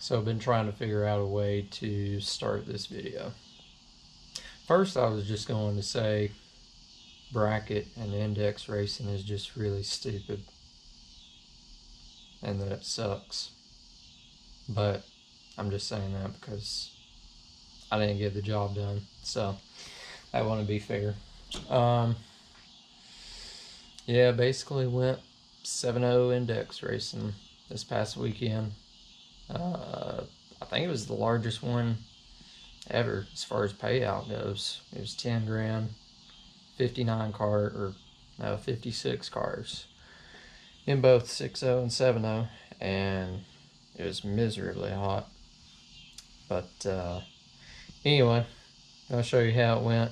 So I've been trying to figure out a way to start this video. First, I was just going to say bracket and index racing is just really stupid and that it sucks. But I'm just saying that because I didn't get the job done, so I want to be fair. Yeah, basically went 7-0 index racing this past weekend. I think it was the largest one ever as far as payout goes. It was 10 grand, 56 cars in both 6-0 and 7-0, and it was miserably hot. But anyway, I'll show you how it went.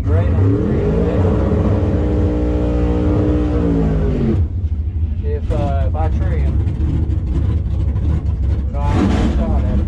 looking great on the green, man. If I tree him, we don't have a shot at him.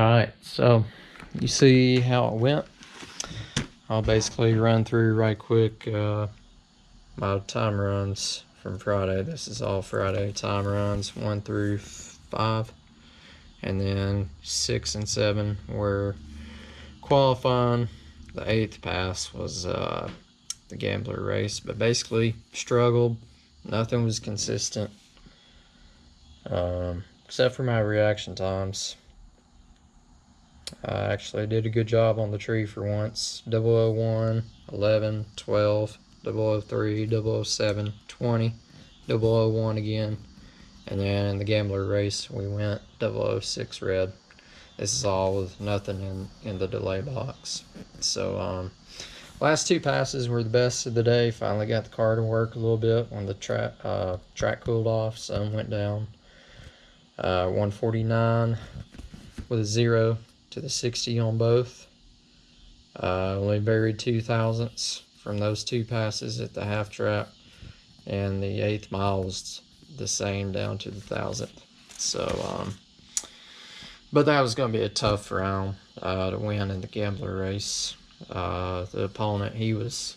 Alright, so you see how it went. I'll basically run through right quick my time runs from Friday. This is all Friday time runs, 1 through 5. And then 6 and 7 were qualifying. The 8th pass was the gambler race, but basically struggled. Nothing was consistent, except for my reaction times. I actually did a good job on the tree for once. 001, 11, 12, 003, 007, 20, 001 again. And then in the gambler race, we went 006 red. This is all with nothing in the delay box. So, last 2 passes were the best of the day. Finally got the car to work a little bit when the track cooled off. Sun went down. 149 with a 0 to the 60 on both. Only buried 2 thousandths from those 2 passes at the half track, and the 8th mile was the same down to the 1000th. So, but that was going to be a tough round to win in the gambler race. The opponent, he was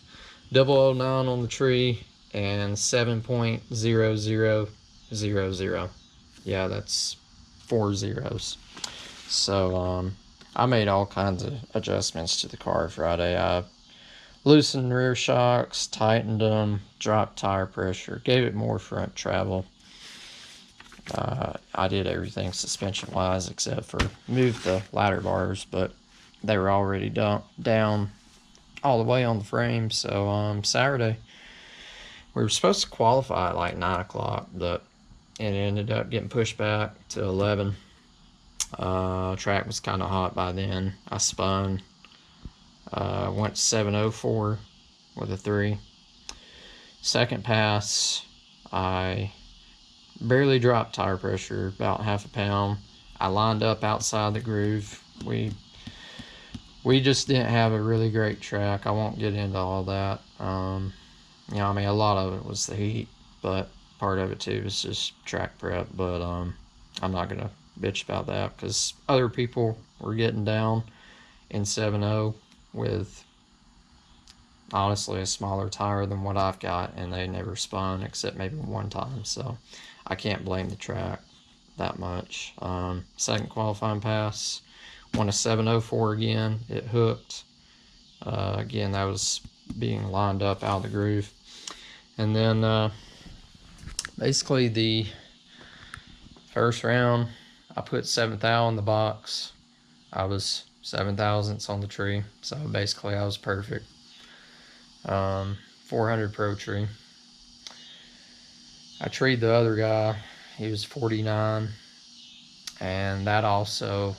009 on the tree and 7.0000. Yeah, that's 4 zeros. So, I made all kinds of adjustments to the car Friday. I loosened rear shocks, tightened them, dropped tire pressure, gave it more front travel. I did everything suspension-wise except for moved the ladder bars, but they were already down all the way on the frame. So, Saturday, we were supposed to qualify at like 9 o'clock, but it ended up getting pushed back to 11. Track was kind of hot by then. I spun, went 704 with a 3. Second pass, I barely dropped tire pressure, about half a pound. I lined up outside the groove. We just didn't have a really great track. I won't get into all that. A lot of it was the heat, but part of it too was just track prep. But I'm not gonna bitch about that because other people were getting down in 7.0 with honestly a smaller tire than what I've got, and they never spun except maybe one time. So I can't blame the track that much. Second qualifying pass, won a 704 again. It hooked. Again, that was being lined up out of the groove. And then basically the first round, I put 7th thou in the box. I was 7 thousandths on the tree, so basically I was perfect. 400 pro tree. I treed the other guy. He was 49, and that also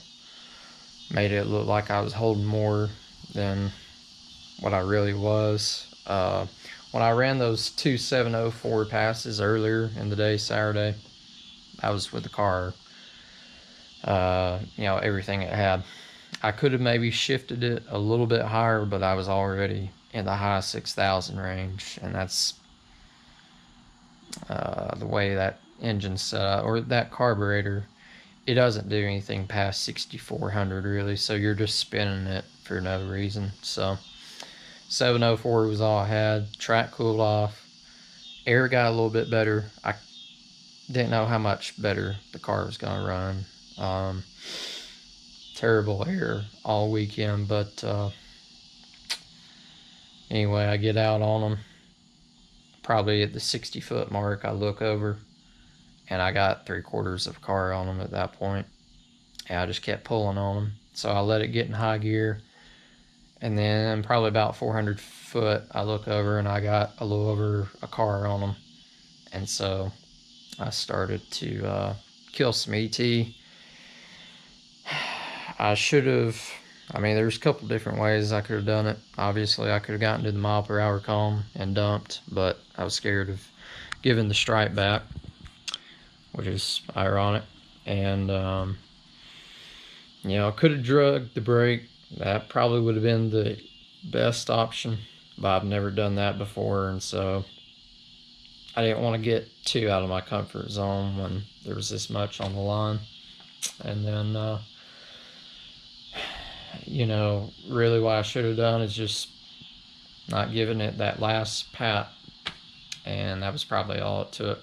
made it look like I was holding more than what I really was. When I ran those 2 704 passes earlier in the day, Saturday, I was with the car, everything it had. I could have maybe shifted it a little bit higher, but I was already in the high 6,000 range, and that's the way that engine's set up, or that carburetor. It doesn't do anything past 6,400 really, so you're just spinning it for no reason. So 704 was all I had. Track cooled off. Air got a little bit better. I didn't know how much better the car was going to run. Terrible air all weekend, but anyway, I get out on them. Probably at the 60-foot mark, I look over, and I got 3/4 of a car on them at that point. And I just kept pulling on them. So I let it get in high gear. And then probably about 400 foot, I look over and I got a little over a car on them. And so I started to kill some ET. I should have, there's a couple different ways I could have done it. Obviously, I could have gotten to the mile-per-hour column and dumped, but I was scared of giving the stripe back, which is ironic. And, I could have drugged the brake. That probably would have been the best option, but I've never done that before, and so I didn't want to get too out of my comfort zone when there was this much on the line. And then you know, really what I should have done is just not giving it that last pat, and that was probably all it took.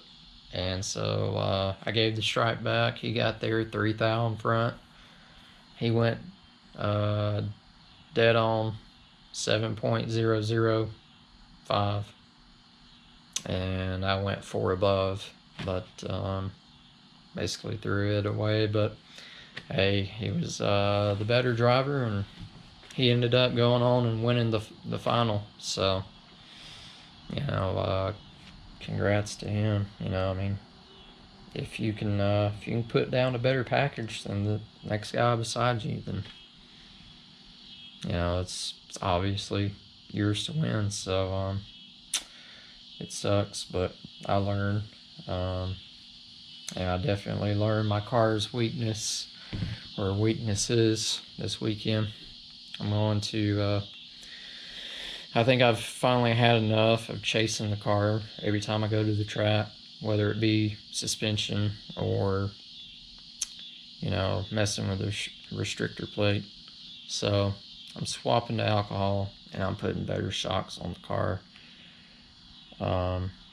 And so I gave the stripe back. He got there 3 thou in front. He went uh, dead on 7.005, and I went 4 above, but basically threw it away. But hey, he was the better driver, and he ended up going on and winning the final. So, you know, congrats to him. You know, I mean, if you can put down a better package than the next guy beside you, then you know it's obviously yours to win. So it sucks, but I learned. And I definitely learned my car's weaknesses this weekend. I'm going to. I think I've finally had enough of chasing the car every time I go to the track, whether it be suspension or, you know, messing with the restrictor plate. So I'm swapping to alcohol, and I'm putting better shocks on the car.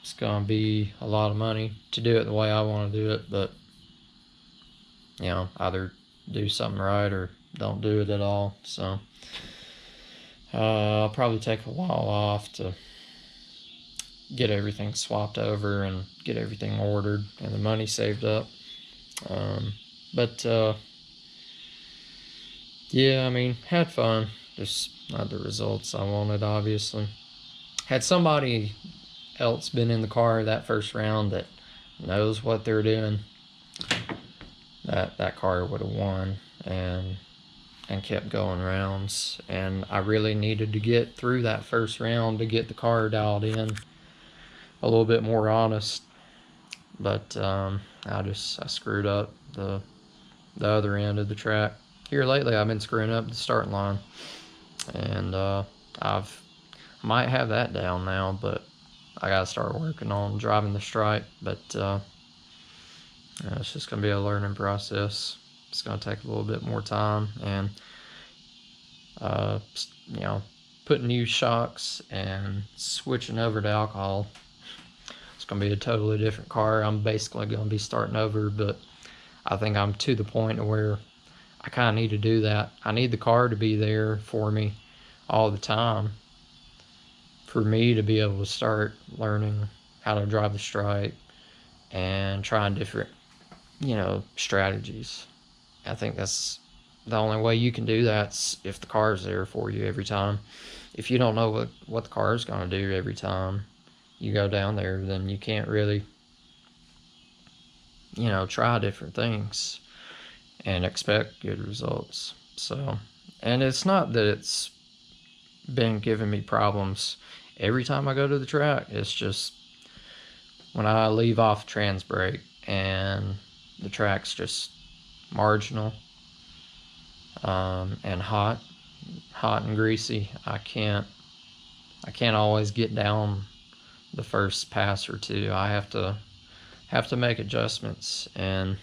It's going to be a lot of money to do it the way I want to do it, but, you know, either do something right or don't do it at all. So I'll probably take a while off to get everything swapped over and get everything ordered and the money saved up. But yeah, I mean, had fun. Just not the results I wanted, obviously. Had somebody else been in the car that first round that knows what they're doing, that car would have won and kept going rounds. And I really needed to get through that first round to get the car dialed in a little bit more honest. But I screwed up the other end of the track. Here lately I've been screwing up the starting line, and I might have that down now, but I gotta start working on driving the stripe. But it's just gonna be a learning process. It's gonna take a little bit more time, and you know, putting new shocks and switching over to alcohol. It's gonna be a totally different car. I'm basically gonna be starting over, but I think I'm to the point where I kind of need to do that. I need the car to be there for me all the time for me to be able to start learning how to drive the stripe and trying different, you know, strategies. I think that's the only way you can do that if the car's there for you every time. If you don't know what the car's going to do every time you go down there, then you can't really, you know, try different things and expect good results. So, and it's not that it's been giving me problems every time I go to the track. It's just when I leave off trans brake and the track's just marginal and hot and greasy, I can't always get down the first pass or two. I have to make adjustments, and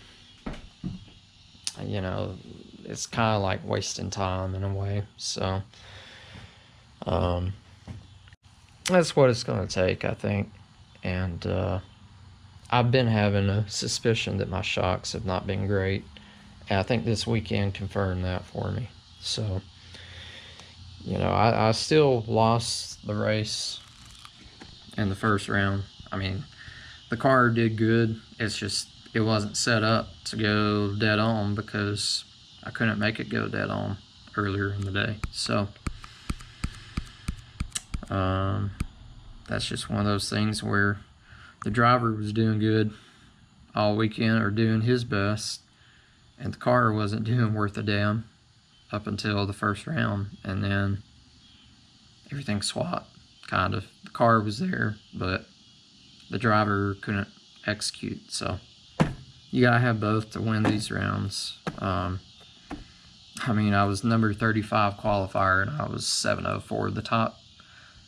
you know, it's kind of like wasting time in a way. So that's what it's going to take, I think. And I've been having a suspicion that my shocks have not been great, and I think this weekend confirmed that for me. So, you know, I still lost the race in the first round. I mean, the car did good. It's just it wasn't set up to go dead on because I couldn't make it go dead on earlier in the day. So that's just one of those things where the driver was doing good all weekend, or doing his best, and the car wasn't doing worth a damn up until the first round, and then everything swapped, kind of. The car was there, but the driver couldn't execute. So you gotta have both to win these rounds. I mean, I was number 35 qualifier, and I was 704. The top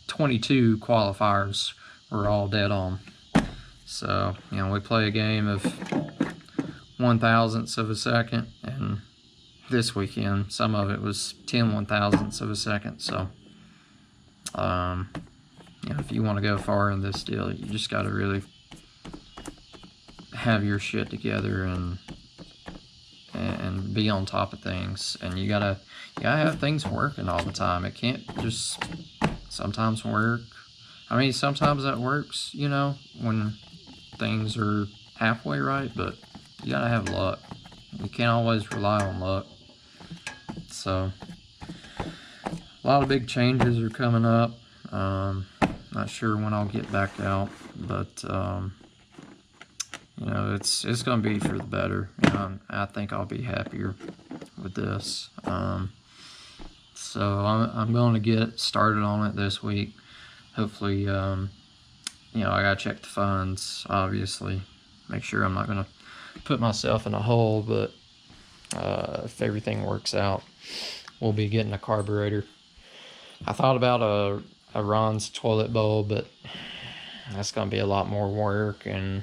22 qualifiers were all dead on. So, you know, we play a game of 1/1000ths of a second, and this weekend. Some of it was 10/1000ths of a second. So, you know, if you want to go far in this deal, you just got to really have your shit together and be on top of things. And you gotta have things working all the time. It can't just sometimes work. I mean, sometimes that works, you know, when things are halfway right, but you gotta have luck. You can't always rely on luck. So, a lot of big changes are coming up. Not sure when I'll get back out, but you know, it's gonna be for the better. You know, I think I'll be happier with this. So I'm going to get started on it this week. Hopefully, you know, I gotta check the funds, obviously, make sure I'm not gonna put myself in a hole, but if everything works out, we'll be getting a carburetor. I thought about a Ron's toilet bowl, but that's gonna be a lot more work and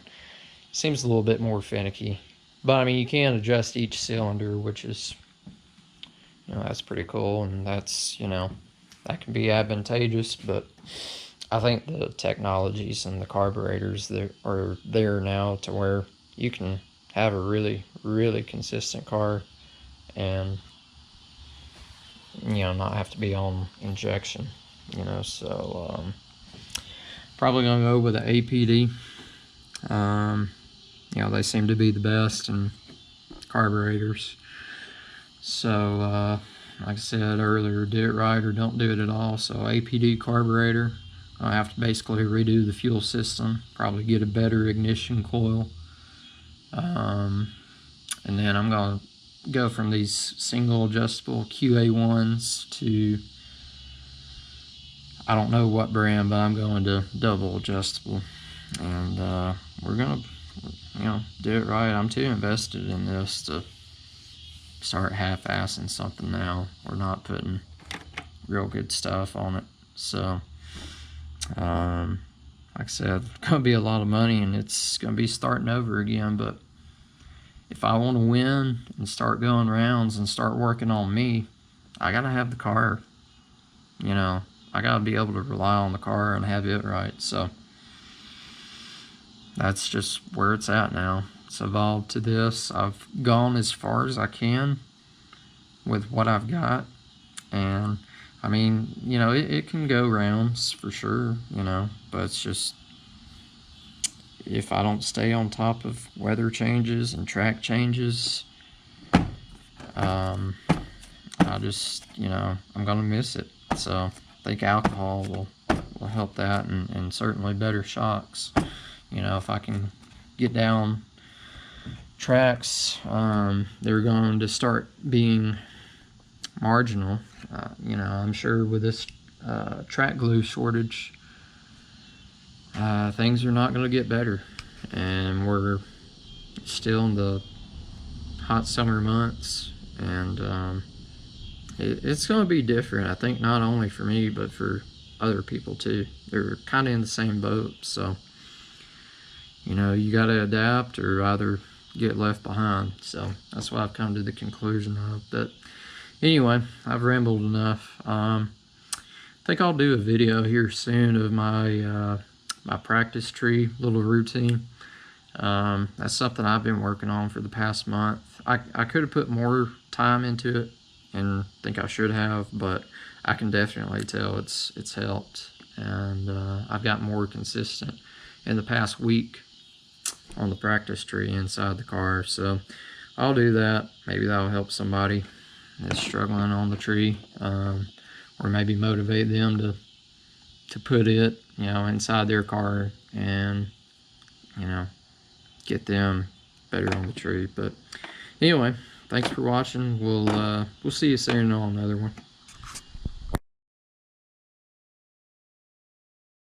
seems a little bit more finicky. But I mean, you can adjust each cylinder, which is, you know, that's pretty cool, and that's, you know, that can be advantageous. But I think the technologies and the carburetors that are there now to where you can have a really, really consistent car and, you know, not have to be on injection, you know. So probably gonna go with an APD. You know, they seem to be the best in carburetors. So like I said earlier, do it right or don't do it at all. So APD carburetor. I have to basically redo the fuel system, probably get a better ignition coil. And then I'm going to go from these single adjustable QA1s to, I don't know what brand, but I'm going to double adjustable. And we're going to, you know, do it right. I'm too invested in this to start half-assing something now. We're not putting real good stuff on it. So, like I said, it's going to be a lot of money and it's going to be starting over again. But if I want to win and start going rounds and start working on me, I got to have the car. You know, I got to be able to rely on the car and have it right. So that's just where it's at now. It's evolved to this. I've gone as far as I can with what I've got. And I mean, you know, it can go rounds for sure, you know, but it's just, if I don't stay on top of weather changes and track changes, I just, you know, I'm gonna miss it. So I think alcohol will help that, and certainly better shocks. You know, if I can get down tracks, they're going to start being marginal. You know, I'm sure with this track glue shortage, things are not going to get better, and we're still in the hot summer months, and it's going to be different, I think, not only for me but for other people too. They're kind of in the same boat. So, you know, you got to adapt or either get left behind. So that's what I've come to the conclusion of. But anyway, I've rambled enough. I think I'll do a video here soon of my my practice tree little routine. That's something I've been working on for the past month. I could have put more time into it, and think I should have, but I can definitely tell it's helped, and I've got more consistent in the past week on the practice tree inside the car. So I'll do that. Maybe that'll help somebody that's struggling on the tree, or maybe motivate them to put it, you know, inside their car, and, you know, get them better on the tree. But anyway, thanks for watching. We'll see you soon on another one.